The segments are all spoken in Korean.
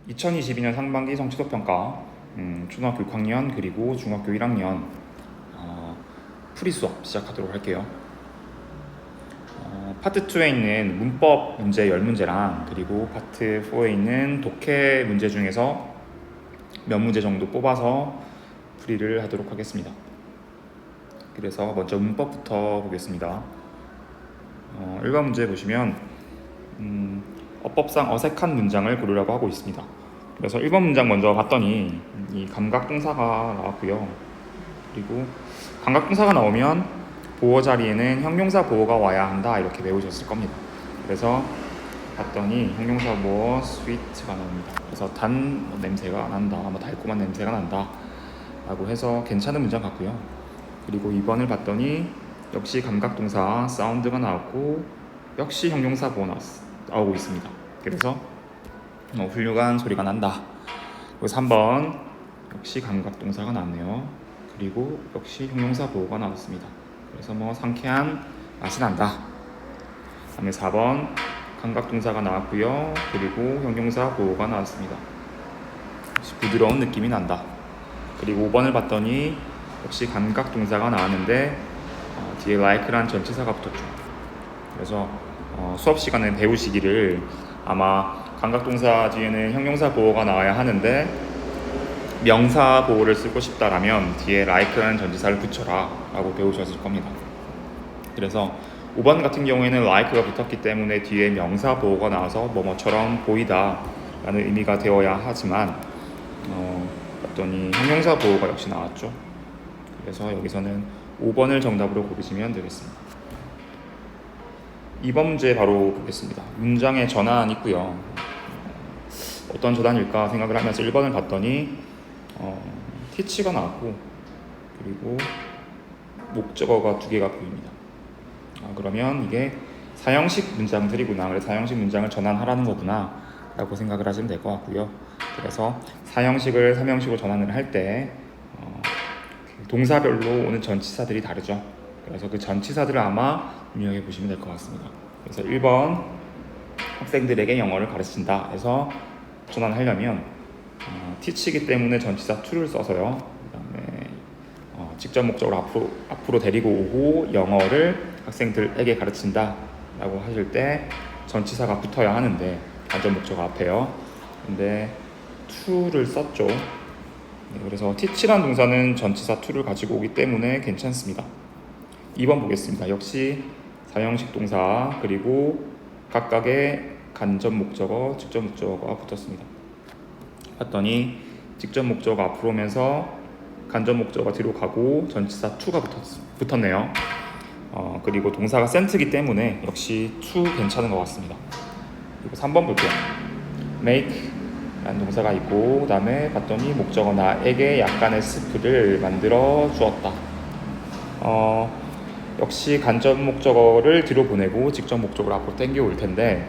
2022년 상반기 성취도평가 초등학교 6학년 그리고 중학교 1학년 풀이 수업 시작하도록 할게요. 파트 2에 있는 문법 문제 10문제랑 그리고 파트 4에 있는 독해 문제 중에서 몇 문제 정도 뽑아서 풀이를 하도록 하겠습니다. 그래서 먼저 문법부터 보겠습니다. 1번 문제 보시면 어법상 어색한 문장을 고르라고 하고 있습니다. 그래서 1번 문장 먼저 봤더니 이 감각동사가 나왔고요. 그리고 감각동사가 나오면 보어 자리에는 형용사 보어가 와야 한다 이렇게 배우셨을 겁니다. 그래서 봤더니 형용사 보어 sweet가 나옵니다. 그래서 단 냄새가 난다, 달콤한 냄새가 난다 라고 해서 괜찮은 문장 같고요. 그리고 2번을 봤더니 역시 감각동사 sound가 나왔고 역시 형용사 보어 나오고 있습니다. 그래서 훌륭한 소리가 난다. 그리고 3번 역시 감각동사가 나왔네요. 그리고 역시 형용사 보어가 나왔습니다. 그래서 상쾌한 맛이 난다. 다음에 4번 감각동사가 나왔고요. 그리고 형용사 보어가 나왔습니다. 역시 부드러운 느낌이 난다. 그리고 5번을 봤더니 역시 감각동사가 나왔는데 뒤에 like란 전치사가 붙었죠. 그래서 수업 시간에 배우시기를 아마 감각동사 뒤에는 형용사 보어가 나와야 하는데 명사 보어를 쓰고 싶다라면 뒤에 like라는 전치사를 붙여라 라고 배우셨을 겁니다. 그래서 5번 같은 경우에는 like가 붙었기 때문에 뒤에 명사 보어가 나와서 뭐뭐처럼 보이다 라는 의미가 되어야 하지만 봤더니 형용사 보어가 역시 나왔죠. 그래서 여기서는 5번을 정답으로 고르시면 되겠습니다. 2번 문제 바로 보겠습니다. 문장의 전환 있고요. 어떤 전환일까 생각을 하면서 1번을 봤더니 teach가 나왔고 그리고 목적어가 2개가 보입니다. 그러면 이게 사형식 문장들이구나. 그래서 사형식 문장을 전환하라는 거구나 라고 생각을 하시면 될 것 같고요. 그래서 사형식을 3형식으로 전환을 할 때 동사별로 오는 전치사들이 다르죠. 그래서 그 전치사들을 아마 입력해 보시면 될 것 같습니다. 그래서 1번 학생들에게 영어를 가르친다 해서 전환하려면 teach이기 때문에 전치사 to를 써서요. 그 다음에 직접 목적으로 앞으로 데리고 오고 영어를 학생들에게 가르친다 라고 하실 때 전치사가 붙어야 하는데 간접 목적 앞에요. 근데 to를 썼죠. 그래서 teach라는 동사는 전치사 to를 가지고 오기 때문에 괜찮습니다. 2번 보겠습니다. 역시 사형식 동사 그리고 각각의 간접 목적어, 직접 목적어가 붙었습니다. 봤더니 직접 목적어가 앞으로 오면서 간접 목적어가 뒤로 가고 전치사 to가 붙었네요. 그리고 동사가 sent이기 때문에 역시 to 괜찮은 것 같습니다. 그리고 3번 볼게요. make 라는 동사가 있고 그 다음에 봤더니 목적어 나에게 약간의 스프를 만들어 주었다. 역시 간접 목적어를 뒤로 보내고 직접 목적어를 앞으로 당겨 올 텐데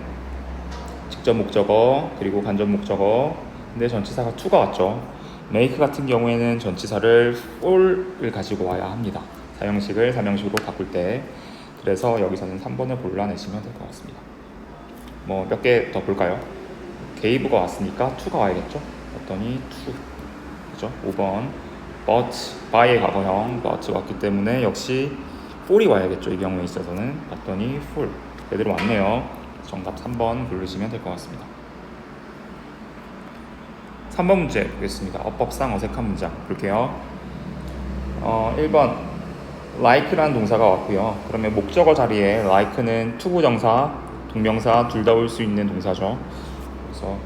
직접 목적어 그리고 간접 목적어 근데 전치사가 to가 왔죠. make 같은 경우에는 전치사를 for를 가지고 와야 합니다. 사형식을 3형식으로 바꿀 때. 그래서 여기서는 3번을 골라내시면 될 것 같습니다. 몇 개 더 볼까요? gave가 왔으니까 to가 와야겠죠. 봤더니 to 그죠? 5번 but by의 과거형 but 왔기 때문에 역시 for이 와야겠죠. 이 경우에 있어서는 봤더니 for 제대로 왔네요. 정답 3번 고르시면 될 것 같습니다. 3번 문제 보겠습니다. 어법상 어색한 문장 볼게요. 1번 like라는 동사가 왔고요. 그러면 목적어 자리에 like는 투부정사, 동명사 둘 다 올 수 있는 동사죠. 그래서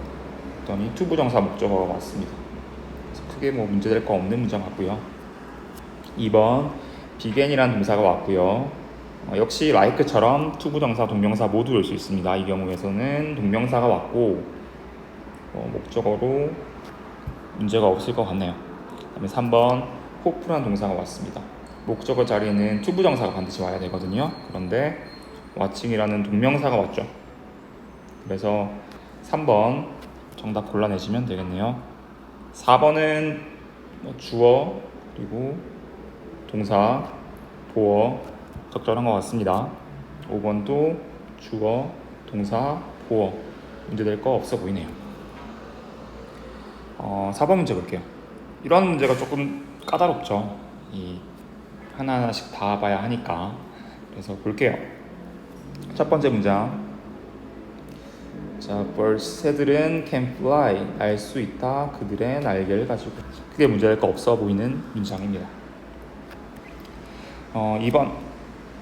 봤더니 투부정사 목적어가 왔습니다. 그래서 크게 문제될 거 없는 문장 같고요. 2번 began이라는 동사가 왔고요. 역시 like처럼 투부정사, 동명사 모두 올 수 있습니다. 이 경우에서는 동명사가 왔고 목적어로 문제가 없을 것 같네요. 그다음에 3번 hope라는 동사가 왔습니다. 목적어 자리에는 투부정사가 반드시 와야 되거든요. 그런데 watching이라는 동명사가 왔죠. 그래서 3번 정답 골라내시면 되겠네요. 4번은 주어 그리고 동사, 보어 적절한 것 같습니다. 5번도 주어, 동사, 보어 문제될 거 없어 보이네요. 4번 문제 볼게요. 이런 문제가 조금 까다롭죠. 이 하나하나씩 다 봐야 하니까. 그래서 볼게요. 첫 번째 문장. 자, birds 새들은 can fly, 날 수 있다. 그들의 날개를 가지고. 크게 문제될 거 없어 보이는 문장입니다. 2번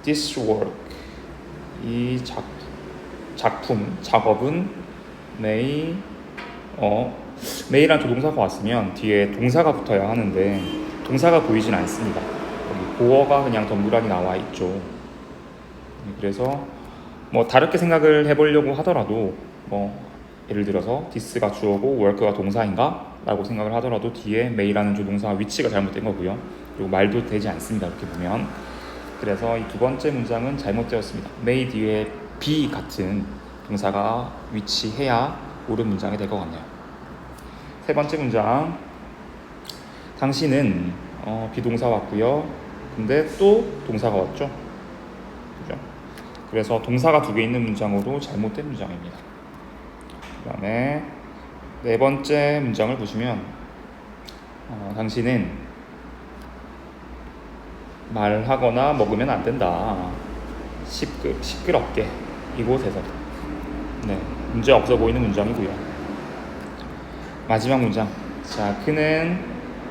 this work, 이 작업은 may라는 조동사가 왔으면 뒤에 동사가 붙어야 하는데 동사가 보이진 않습니다. 여기 보어가 그냥 덩그러니 나와 있죠. 그래서 뭐 다르게 생각을 해보려고 하더라도 예를 들어서 this가 주어고 work가 동사인가? 라고 생각을 하더라도 뒤에 may라는 조동사 위치가 잘못된 거고요. 그리고 말도 되지 않습니다. 이렇게 보면. 그래서 이 두 번째 문장은 잘못되었습니다. may 뒤에 be 같은 동사가 위치해야 옳은 문장이 될 것 같네요. 세 번째 문장. 당신은 비동사 왔고요. 근데 또 동사가 왔죠. 그죠? 그래서 동사가 두 개 있는 문장으로 잘못된 문장입니다. 그 다음에 네 번째 문장을 보시면 당신은 말하거나 먹으면 안 된다. 시끄럽게 이곳에서. 네, 문제 없어 보이는 문장이고요. 마지막 문장. 자, 그는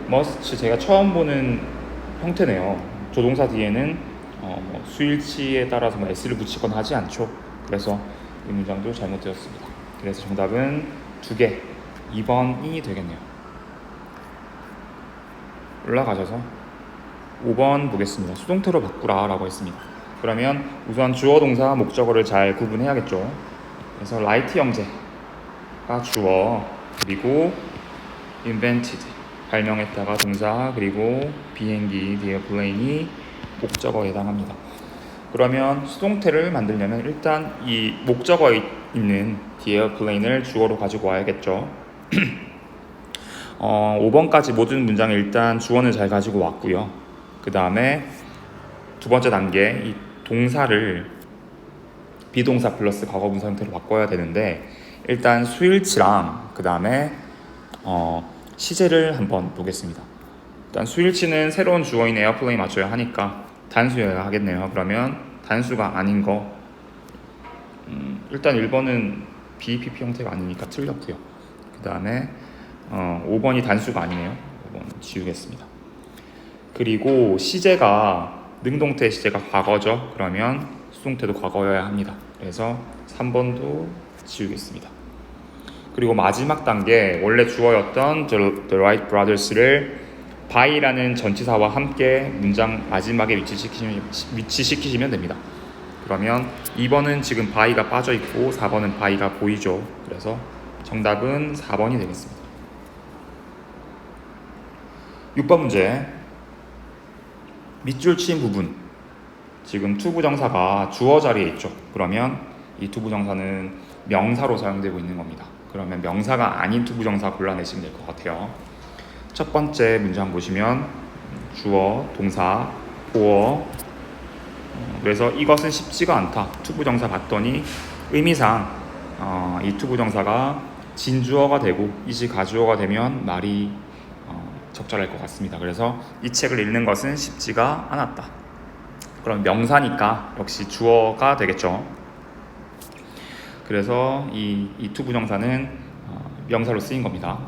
must, 제가 처음 보는 형태네요. 조동사 뒤에는 수일치에 따라서 s를 붙이거나 하지 않죠. 그래서 이 문장도 잘못되었습니다. 그래서 정답은 두 개, 2번이 되겠네요. 올라가셔서 5번 보겠습니다. 수동태로 바꾸라 라고 했습니다. 그러면 우선 주어, 동사, 목적어를 잘 구분해야겠죠. 그래서 라이트 형제가 주어, 그리고 invented, 발명했다가 동사, 그리고 비행기, the airplane이 목적어에 해당합니다. 그러면 수동태를 만들려면 일단 이 목적어에 있는 the airplane을 주어로 가지고 와야겠죠. 5번까지 모든 문장에 일단 주어는 잘 가지고 왔고요. 그 다음에 두 번째 단계, 이 동사를 비동사 플러스 과거분사 형태로 바꿔야 되는데 일단 수일치랑 그 다음에 시제를 한번 보겠습니다. 일단 수일치는 새로운 주어인 에어플레인 맞춰야 하니까 단수여야 하겠네요. 그러면 단수가 아닌 거 일단 1번은 BPP 형태가 아니니까 틀렸고요. 그 다음에 5번이 단수가 아니네요. 5번 지우겠습니다. 그리고 시제가 능동태 시제가 과거죠. 그러면 수동태도 과거여야 합니다. 그래서 3번도 지우겠습니다. 그리고 마지막 단계, 원래 주어였던 The Wright Brothers를 by라는 전치사와 함께 문장 마지막에 위치시키시면 됩니다. 그러면 2번은 지금 by가 빠져 있고 4번은 by가 보이죠. 그래서 정답은 4번이 되겠습니다. 6번 문제. 밑줄 친 부분, 지금 투부정사가 주어 자리에 있죠. 그러면 이 투부정사는 명사로 사용되고 있는 겁니다. 그러면 명사가 아닌 투부정사 골라내시면 될 것 같아요. 첫 번째 문장 보시면 주어, 동사, 보어. 그래서 이것은 쉽지가 않다. 투부정사 봤더니 의미상 이 투부정사가 진주어가 되고 이시 가주어가 되면 말이 적절할 것 같습니다. 그래서 이 책을 읽는 것은 쉽지가 않았다. 그럼 명사니까 역시 주어가 되겠죠. 그래서 이 투부정사는 명사로 쓰인 겁니다.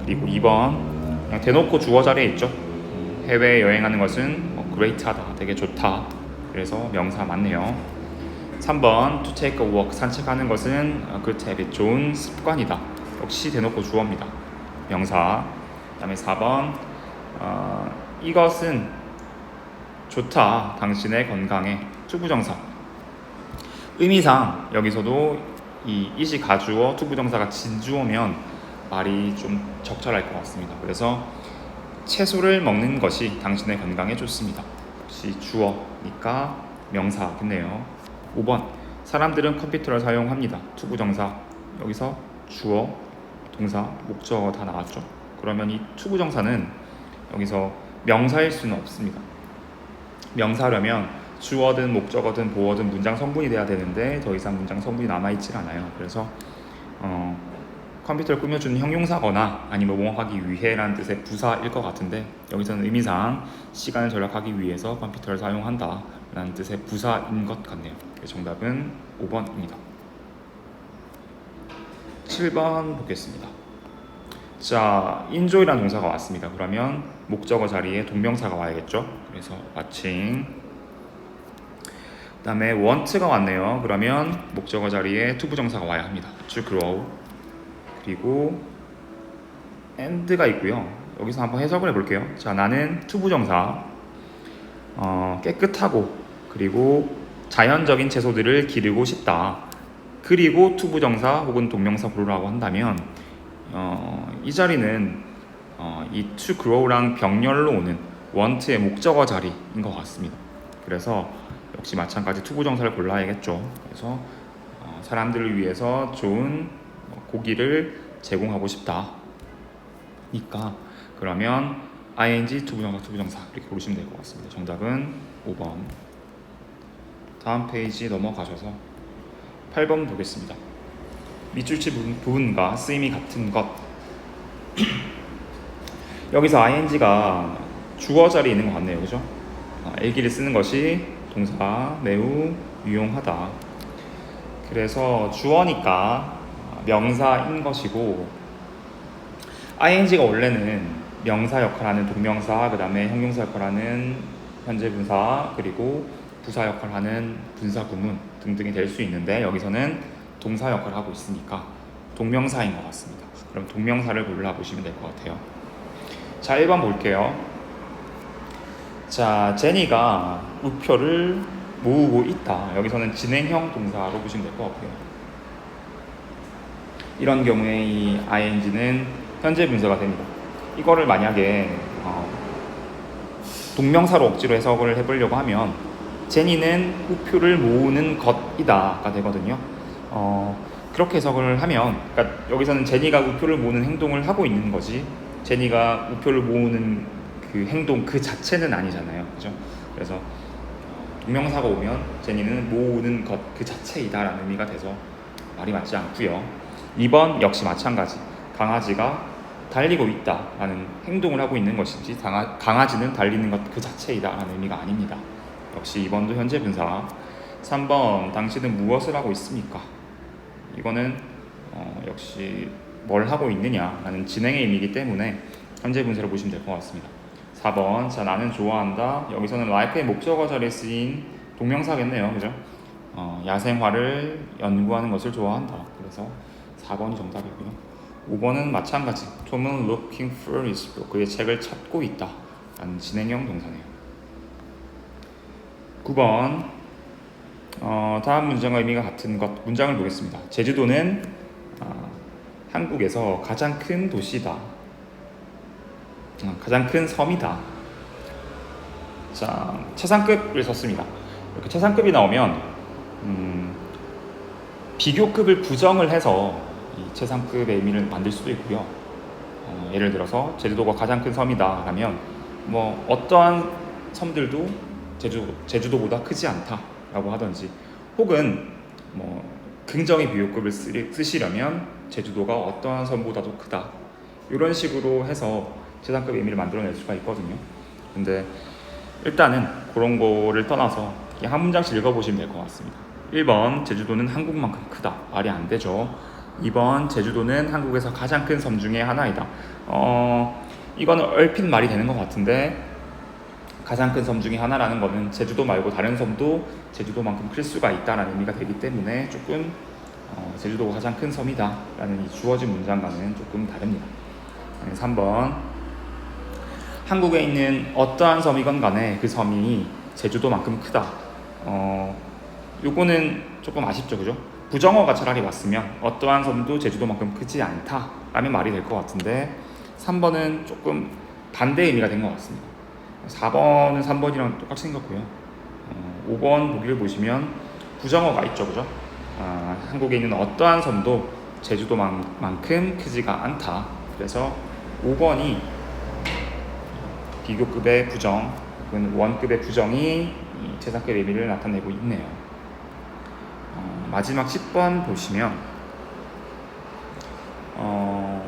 그리고 2번 그냥 대놓고 주어 자리에 있죠. 해외 여행하는 것은 great하다, 되게 좋다. 그래서 명사 맞네요. 3번 to take a walk, 산책하는 것은 good habit, 좋은 습관이다. 역시 대놓고 주어입니다. 명사. 그 다음에 4번 이것은 좋다, 당신의 건강에, 투부정사. 의미상 여기서도 이 이시 가주어 투부정사가 진주어면 말이 좀 적절할 것 같습니다. 그래서 채소를 먹는 것이 당신의 건강에 좋습니다. 역시 주어니까 명사겠네요. 5번 사람들은 컴퓨터를 사용합니다. 투부정사. 여기서 주어, 동사, 목적어 다 나왔죠. 그러면 이 투부정사는 여기서 명사일 수는 없습니다. 명사려면 주어든 목적어든 보어든 문장 성분이 돼야 되는데 더 이상 문장 성분이 남아있질 않아요. 그래서 컴퓨터를 꾸며주는 형용사거나 아니면 뭐뭐하기 위해라는 뜻의 부사일 것 같은데 여기서는 의미상 시간을 절약하기 위해서 컴퓨터를 사용한다 라는 뜻의 부사인 것 같네요. 정답은 5번입니다. 7번 보겠습니다. 자, enjoy라는 동사가 왔습니다. 그러면 목적어 자리에 동명사가 와야겠죠. 그래서 마침. 그 다음에 want가 왔네요. 그러면 목적어 자리에 투부정사가 와야 합니다. to grow. 그리고 and가 있고요. 여기서 한번 해석을 해볼게요. 자, 나는 투부정사 깨끗하고 그리고 자연적인 채소들을 기르고 싶다. 그리고 투부정사 혹은 동명사 부르라고 한다면 이 자리는 이 to grow랑 병렬로 오는 want의 목적어 자리인 것 같습니다. 그래서 역시 마찬가지 투부정사를 골라야겠죠. 그래서 사람들을 위해서 좋은 고기를 제공하고 싶다. 니까 그러면 ing 투부정사 이렇게 고르시면 될 것 같습니다. 정답은 5번. 다음 페이지 넘어가셔서 8번 보겠습니다. 밑줄치 부분과 쓰임이 같은 것. 여기서 ing가 주어 자리에 있는 것 같네요. 그죠? 일기를 쓰는 것이 동사 매우 유용하다. 그래서 주어니까 명사인 것이고 ing가 원래는 명사 역할하는 동명사, 그 다음에 형용사 역할하는 현재 분사, 그리고 부사 역할하는 분사 구문 등등이 될 수 있는데 여기서는 동사 역할을 하고 있으니까 동명사인 것 같습니다. 그럼 동명사를 골라보시면 될 것 같아요. 자, 1번 볼게요. 자, 제니가 우표를 모으고 있다. 여기서는 진행형 동사로 보시면 될 것 같고요. 이런 경우에 이 ing는 현재 분사가 됩니다. 이거를 만약에 동명사로 억지로 해석을 해보려고 하면 제니는 우표를 모으는 것이다가 되거든요. 그렇게 해석을 하면 그러니까 여기서는 제니가 우표를 모으는 행동을 하고 있는 거지 제니가 우표를 모으는 그 행동 그 자체는 아니잖아요. 그죠? 그래서 동명사가 오면 제니는 모으는 것 그 자체이다 라는 의미가 돼서 말이 맞지 않고요. 2번 역시 마찬가지. 강아지가 달리고 있다 라는 행동을 하고 있는 것이지 강아지는 달리는 것 그 자체이다 라는 의미가 아닙니다. 역시 2번도 현재 분사. 3번 당신은 무엇을 하고 있습니까? 이거는 역시 뭘 하고 있느냐 라는 진행의 의미이기 때문에 현재 분사를 보시면 될 것 같습니다. 4번 자 나는 좋아한다. 여기서는 like의 목적어 자리에 쓰인 동명사겠네요. 그죠? 야생화를 연구하는 것을 좋아한다. 그래서 4번이 정답이고요. 5번은 마찬가지. 톰은 looking for his book. 그의 책을 찾고 있다 라는 진행형 동사네요. 9번 다음 문장과 의미가 같은 것 문장을 보겠습니다. 제주도는 한국에서 가장 큰 도시다. 가장 큰 섬이다. 자, 최상급을 썼습니다. 이렇게 최상급이 나오면 비교급을 부정을 해서 이 최상급의 의미를 만들 수도 있고요. 예를 들어서 제주도가 가장 큰 섬이다 라면 뭐 어떠한 섬들도 제주도보다 크지 않다라고 하든지 혹은 뭐 긍정의 비교급을 쓰시려면 제주도가 어떠한 섬보다도 크다 이런 식으로 해서 최상급 의미를 만들어낼 수가 있거든요. 근데 일단은 그런 거를 떠나서 그냥 한 문장씩 읽어보시면 될 것 같습니다. 1번 제주도는 한국만큼 크다. 말이 안 되죠. 2번 제주도는 한국에서 가장 큰 섬 중에 하나이다. 이거는 얼핏 말이 되는 것 같은데 가장 큰 섬 중에 하나라는 거는 제주도 말고 다른 섬도 제주도만큼 클 수가 있다는 의미가 되기 때문에 조금 제주도가 가장 큰 섬이다 라는 이 주어진 문장과는 조금 다릅니다. 3번 한국에 있는 어떠한 섬이건 간에 그 섬이 제주도만큼 크다. 요거는 조금 아쉽죠. 그죠? 부정어가 차라리 맞으면 어떠한 섬도 제주도만큼 크지 않다 라면 말이 될 것 같은데 3번은 조금 반대 의미가 된 것 같습니다. 4번은 3번이랑 똑같이 생겼고요. 5번 보기를 보시면 부정어가 있죠. 그죠? 한국에 있는 어떠한 섬도 제주도만큼 크지가 않다. 그래서 5번이 비교급의 부정 혹은 원급의 부정이 최상급 의미를 나타내고 있네요. 마지막 10번 보시면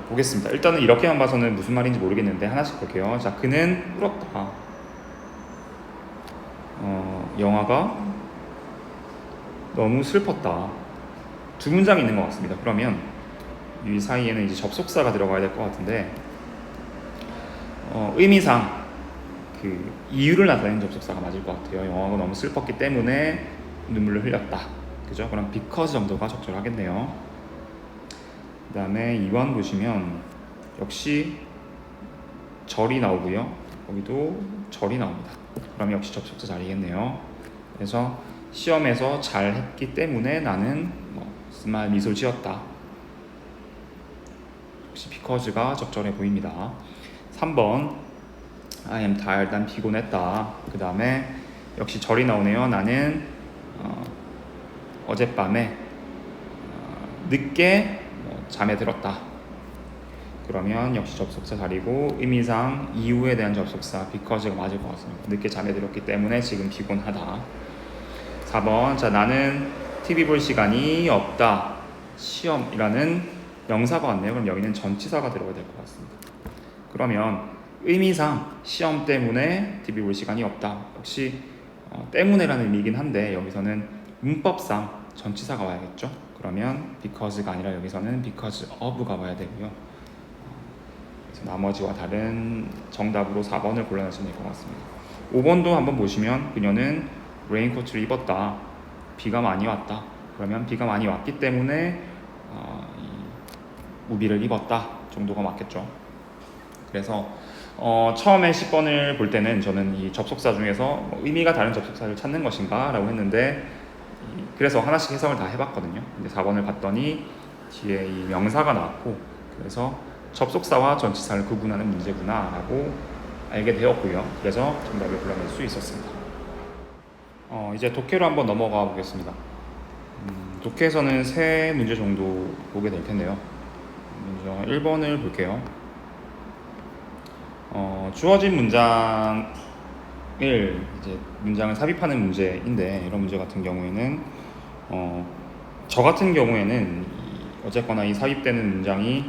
보겠습니다. 일단은 이렇게만 봐서는 무슨 말인지 모르겠는데 하나씩 볼게요. 자, 그는 울었다. 영화가 너무 슬펐다. 두 문장이 있는 것 같습니다. 그러면 이 사이에는 이제 접속사가 들어가야 될 것 같은데 의미상 그 이유를 나타내는 접속사가 맞을 것 같아요. 영화가 너무 슬펐기 때문에 눈물을 흘렸다. 그죠? 그럼 because 정도가 적절하겠네요. 그 다음에 2번 보시면 역시 절이 나오고요. 거기도 절이 나옵니다. 그럼 역시 접속사 자리겠네요. 그래서 시험에서 잘했기 때문에 나는 스마일 미소를 지었다. 역시 because가 적절해 보입니다. 3번 I am tired. 난 피곤했다. 그 다음에 역시 절이 나오네요. 나는 어젯밤에 늦게 잠에 들었다. 그러면 역시 접속사 자리고 의미상 이유에 대한 접속사 because가 맞을 것 같습니다. 늦게 잠에 들었기 때문에 지금 피곤하다. 4번 자 나는 TV 볼 시간이 없다. 시험이라는 명사가 왔네요. 그럼 여기는 전치사가 들어가야 될 것 같습니다. 그러면 의미상 시험 때문에 TV 볼 시간이 없다. 역시 때문에라는 의미이긴 한데 여기서는 문법상 전치사가 와야겠죠. 그러면 because가 아니라 여기서는 because of가 와야 되고요. 그래서 나머지와 다른 정답으로 4번을 골라내시면 될 것 같습니다. 5번도 한번 보시면 그녀는 레인코트를 입었다. 비가 많이 왔다. 그러면 비가 많이 왔기 때문에 우비를 입었다 정도가 맞겠죠. 그래서 처음에 10번을 볼 때는 저는 이 접속사 중에서 의미가 다른 접속사를 찾는 것인가 라고 했는데 그래서 하나씩 해석을 다 해봤거든요. 근데 4번을 봤더니 뒤에 이 명사가 나왔고 그래서 접속사와 전치사를 구분하는 문제구나 라고 알게 되었고요. 그래서 정답을 골라낼 수 있었습니다. 이제 독해로 한번 넘어가 보겠습니다. 독해에서는 3문제 정도 보게 될 텐데요. 먼저 1번을 볼게요. 주어진 문장을 삽입하는 문제인데 이런 문제 같은 경우에는 저 같은 경우에는 어쨌거나 이 삽입되는 문장이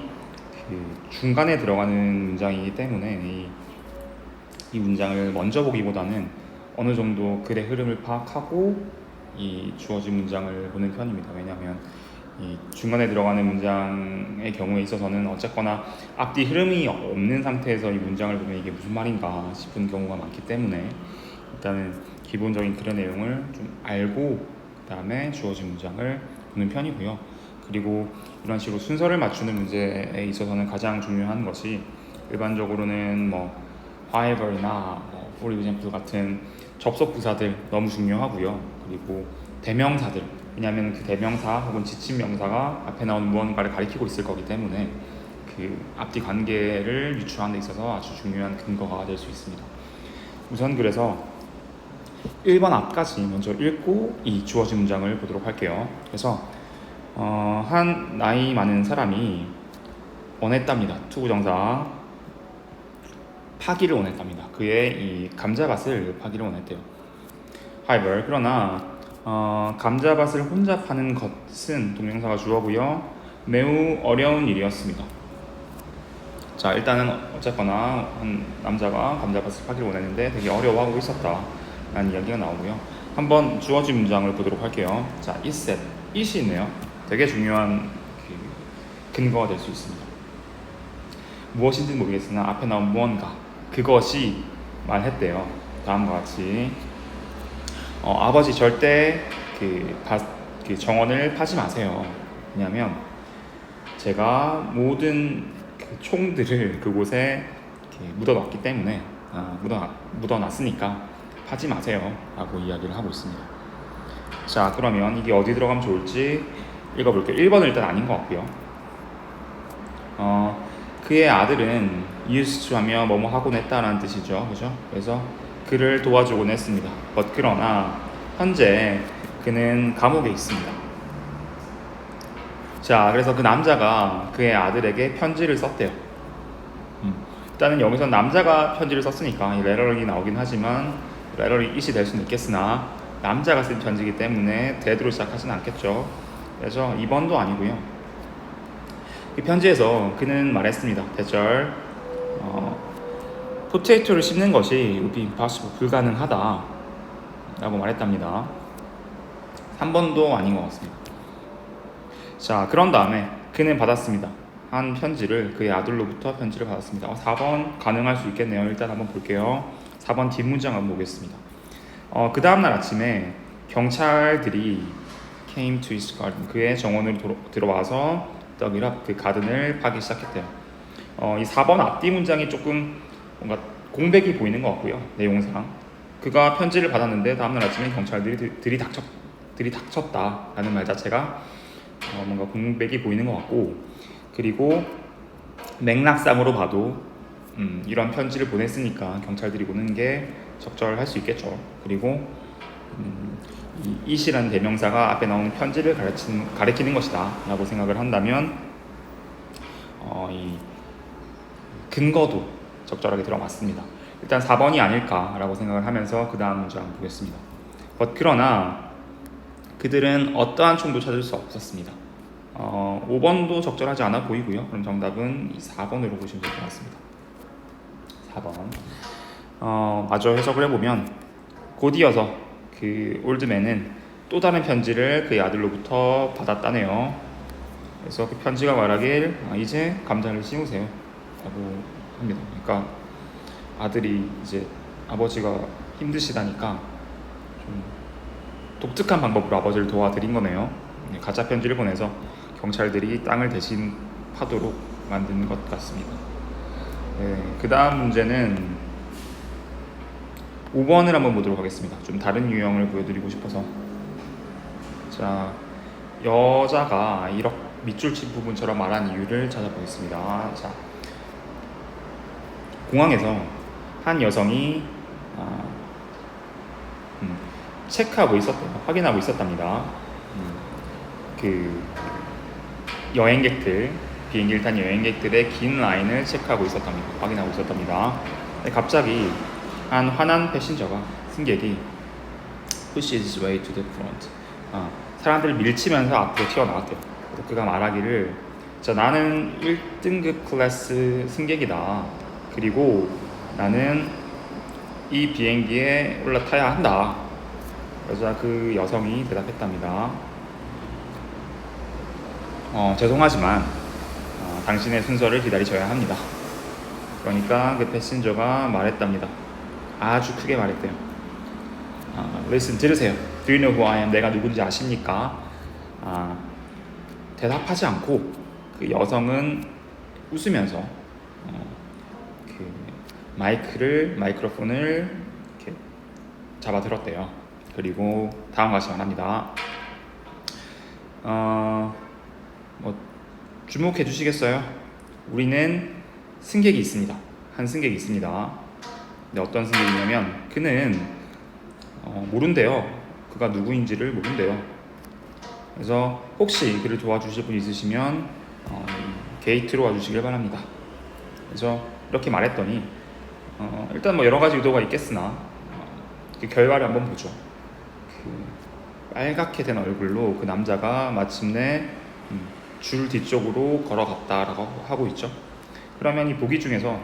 그 중간에 들어가는 문장이기 때문에 이 문장을 먼저 보기보다는 어느 정도 글의 흐름을 파악하고 이 주어진 문장을 보는 편입니다. 왜냐하면 이 중간에 들어가는 문장의 경우에 있어서는 어쨌거나 앞뒤 흐름이 없는 상태에서 이 문장을 보면 이게 무슨 말인가 싶은 경우가 많기 때문에 일단은 기본적인 글의 내용을 좀 알고 그 다음에 주어진 문장을 보는 편이고요. 그리고 이런 식으로 순서를 맞추는 문제에 있어서는 가장 중요한 것이 일반적으로는 however나 for example 같은 접속 부사들 너무 중요하고요. 그리고 대명사들, 왜냐하면 그 대명사 혹은 지침 명사가 앞에 나온 무언가를 가리키고 있을 거기 때문에 그 앞뒤 관계를 유추하는 데 있어서 아주 중요한 근거가 될 수 있습니다. 우선 그래서 1번 앞까지 먼저 읽고 이 주어진 문장을 보도록 할게요. 그래서 한 나이 많은 사람이 원했답니다. 투부정사 파기를 원했답니다. 그의 이 감자밭을 파기를 원했대요. However, 그러나 감자밭을 혼자 파는 것은 동명사가 주어고요. 매우 어려운 일이었습니다. 자, 일단은 어쨌거나 한 남자가 감자밭을 파기를 원했는데 되게 어려워하고 있었다 라는 이야기가 나오고요. 한번 주어진 문장을 보도록 할게요. 자, it said, it이 있네요. 되게 중요한 근거가 될 수 있습니다. 무엇인지는 모르겠으나 앞에 나온 무언가 그것이 말했대요. 다음과 같이 아버지 절대 그 정원을 파지 마세요. 왜냐하면 제가 모든 그 총들을 그곳에 묻어놨기 때문에 묻어놨으니까 파지 마세요 라고 이야기를 하고 있습니다. 자, 그러면 이게 어디 들어가면 좋을지 읽어볼게요. 1번은 일단 아닌 것 같고요. 그의 아들은 used to 하며 뭐뭐 하곤 했다라는 뜻이죠. 그죠? 그래서 그를 도와주곤 했습니다. 그러나 현재 그는 감옥에 있습니다. 자, 그래서 그 남자가 그의 아들에게 편지를 썼대요. 일단은 여기서 남자가 편지를 썼으니까 레럴이 나오긴 하지만 레럴이 it이 될 수는 있겠으나 남자가 쓴 편지이기 때문에 that으로 시작하지는 않겠죠. 그래서 2번도 아니고요. 이 편지에서 그는 말했습니다. 대절 포테이토를 씹는 것이 would be impossible, 불가능하다 라고 말했답니다. 3번도 아닌 것 같습니다. 자, 그런 다음에 그는 받았습니다. 한 편지를, 그의 아들로부터 편지를 받았습니다. 4번 가능할 수 있겠네요. 일단 한번 볼게요. 4번 뒷문장 한번 보겠습니다. 그 다음날 아침에 경찰들이 came to his garden, 그의 정원으로 들어와서 dug it up, 그 가든을 파기 시작했대요. 이 4번 앞뒤 문장이 조금 뭔가 공백이 보이는 것 같고요. 내용상 그가 편지를 받았는데 다음날 아침에 경찰들이 들이닥쳤다라는 말 자체가 뭔가 공백이 보이는 것 같고, 그리고 맥락상으로 봐도 이런 편지를 보냈으니까 경찰들이 오는 게 적절할 수 있겠죠. 그리고 이 it이라는 대명사가 앞에 나오는 편지를 가리키는 것이다 라고 생각을 한다면 이 근거도 적절하게 들어맞습니다. 일단 4번이 아닐까라고 생각을 하면서 그 다음 문장 보겠습니다. 그러나 그들은 어떠한 총도 찾을 수 없었습니다. 5번도 적절하지 않아 보이고요. 그럼 정답은 이 4번으로 보시면 될 것 같습니다. 4번. 마저 해석을 해보면 곧 이어서 그 올드맨은 또 다른 편지를 그의 아들로부터 받았다네요. 그래서 그 편지가 말하길 이제 감자를 심으세요 라고 합니다. 그러니까 아들이 이제 아버지가 힘드시다니까 좀 독특한 방법으로 아버지를 도와드린 거네요. 가짜 편지를 보내서 경찰들이 땅을 대신 파도록 만든 것 같습니다. 그 다음 문제는 5번을 한번 보도록 하겠습니다. 좀 다른 유형을 보여드리고 싶어서. 자, 여자가 1억 밑줄 친 부분처럼 말한 이유를 찾아보겠습니다. 자, 공항에서 한 여성이 체크하고 있었대요. 확인하고 있었답니다. 그 여행객들, 비행기를 탄 여행객들의 긴 라인을 체크하고 있었답니다. 확인하고 있었답니다. 근데 갑자기 한 화난 패신저가, 승객이 push his way to the front, 사람들을 밀치면서 앞으로 튀어나왔대요. 그래서 그가 말하기를 나는 1등급 클래스 승객이다. 그리고 나는 이 비행기에 올라타야 한다. 그래서 그 여성이 대답했답니다. 죄송하지만 당신의 순서를 기다리셔야 합니다. 그러니까 그 패신저가 말했답니다. 아주 크게 말했대요. Listen, 들으세요. Do you know who I am? 내가 누군지 아십니까? 대답하지 않고 그 여성은 웃으면서 그 마이크로폰을 이렇게 잡아들었대요. 그리고 다음과 같이 말합니다. 주목해 주시겠어요? 우리는 승객이 있습니다. 한 승객이 있습니다. 근데 어떤 승객이냐면 그는 모른대요. 그가 누구인지를 모른대요. 그래서 혹시 그를 도와주실 분 있으시면 게이트로 와주시길 바랍니다. 그래서 이렇게 말했더니 일단 뭐 여러 가지 의도가 있겠으나 그 결과를 한번 보죠. 그 빨갛게 된 얼굴로 그 남자가 마침내 줄 뒤쪽으로 걸어갔다라고 하고 있죠. 그러면 이 보기 중에서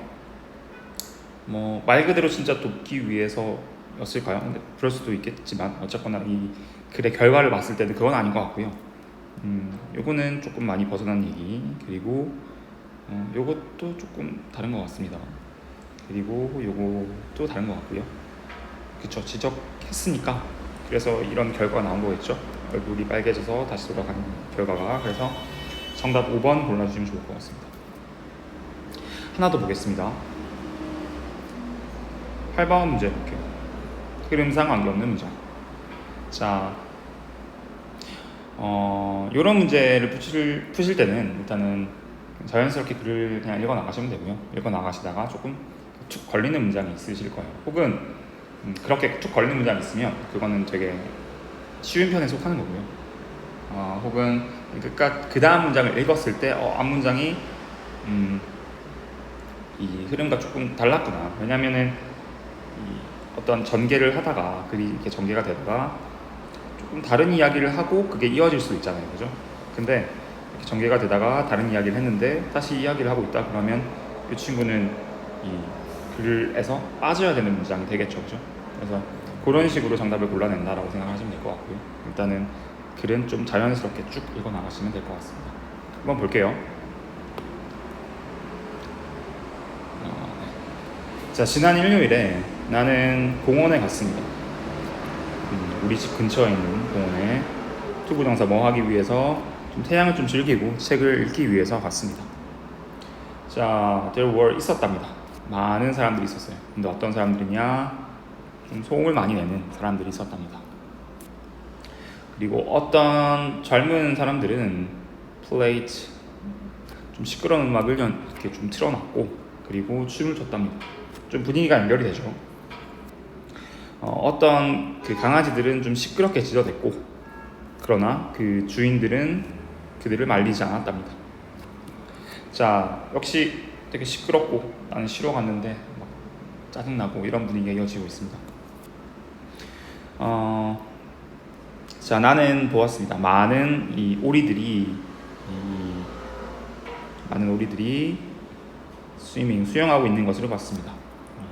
뭐 말 그대로 진짜 돕기 위해서였을까요? 근데 그럴 수도 있겠지만 어쨌거나 이 글의 결과를 봤을 때는 그건 아닌 것 같고요. 요거는 조금 많이 벗어난 얘기. 그리고 요것도 조금 다른 것 같습니다. 그리고 요것도 다른 것 같고요. 그쵸, 지적했으니까 그래서 이런 결과가 나온 거겠죠. 얼굴이 빨개져서 다시 돌아가는 결과가. 그래서 정답 5번 골라주시면 좋을 것 같습니다. 하나 더 보겠습니다. 8번 문제 볼게요. 흐름상 관계없는 문장. 자, 이런 문제를 푸실 때는 일단은 자연스럽게 글을 그냥 읽어 나가시면 되고요. 읽어 나가시다가 조금 툭 걸리는 문장이 있으실 거예요. 혹은 그렇게 툭 걸리는 문장이 있으면 그거는 되게 쉬운 편에 속하는 거고요. 혹은 그 다음 문장을 읽었을 때 앞 문장이 이 흐름과 조금 달랐구나. 왜냐면은 어떤 전개를 하다가 글이 이렇게 전개가 되다가 조금 다른 이야기를 하고 그게 이어질 수 있잖아요, 그죠? 근데 이렇게 전개가 되다가 다른 이야기를 했는데 다시 이야기를 하고 있다 그러면 이 친구는 이 글에서 빠져야 되는 문장이 되겠죠, 그죠? 그래서 그런 식으로 정답을 골라낸다라고 생각하시면 될 것 같고요. 일단은 글은 좀 자연스럽게 쭉 읽어 나가시면 될 것 같습니다. 한번 볼게요. 자, 지난 일요일에 나는 공원에 갔습니다. 우리 집 근처에 있는 공원에 투부정사 뭐 하기 위해서 좀 태양을 좀 즐기고 책을 읽기 위해서 갔습니다. 자, there were 있었답니다. 많은 사람들이 있었어요. 근데 어떤 사람들이냐? 좀 소음을 많이 내는 사람들이 있었답니다. 그리고 어떤 젊은 사람들은 played 좀 시끄러운 음악을 이렇게 좀 틀어놨고 그리고 춤을 췄답니다. 좀 분위기가 연결이 되죠. 어떤 그 강아지들은 좀 시끄럽게 짖어댔고 그러나 그 주인들은 그들을 말리지 않았답니다. 자, 역시 되게 시끄럽고 나는 쉬러 갔는데 막 짜증나고 이런 분위기가 이어지고 있습니다. 자, 나는 보았습니다. 많은 오리들이 수영하고 있는 것을 봤습니다.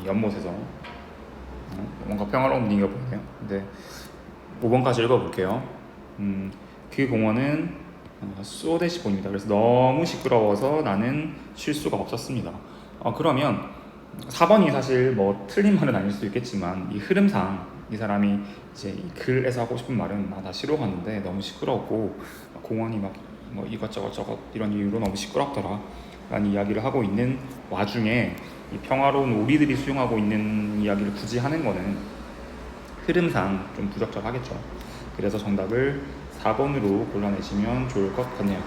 연못에서 뭔가 평화로운 분위기가 보이네요. 근데 5번까지 읽어볼게요. 그 공원은 수오데시본입니다. 그래서 너무 시끄러워서 나는 쉴 수가 없었습니다. 그러면 4번이 사실 뭐 틀린 말은 아닐 수도 있겠지만 이 흐름상 이 사람이 이제 이 글에서 하고 싶은 말은 나 쉬러 갔는데 너무 시끄럽고 공원이 막 뭐 이것저것 저것 이런 이유로 너무 시끄럽더라 라는 이야기를 하고 있는 와중에 이 평화로운 오리들이 수영하고 있는 이야기를 굳이 하는 거는 흐름상 좀 부적절하겠죠. 그래서 정답을 4번으로 골라내시면 좋을 것 같네요.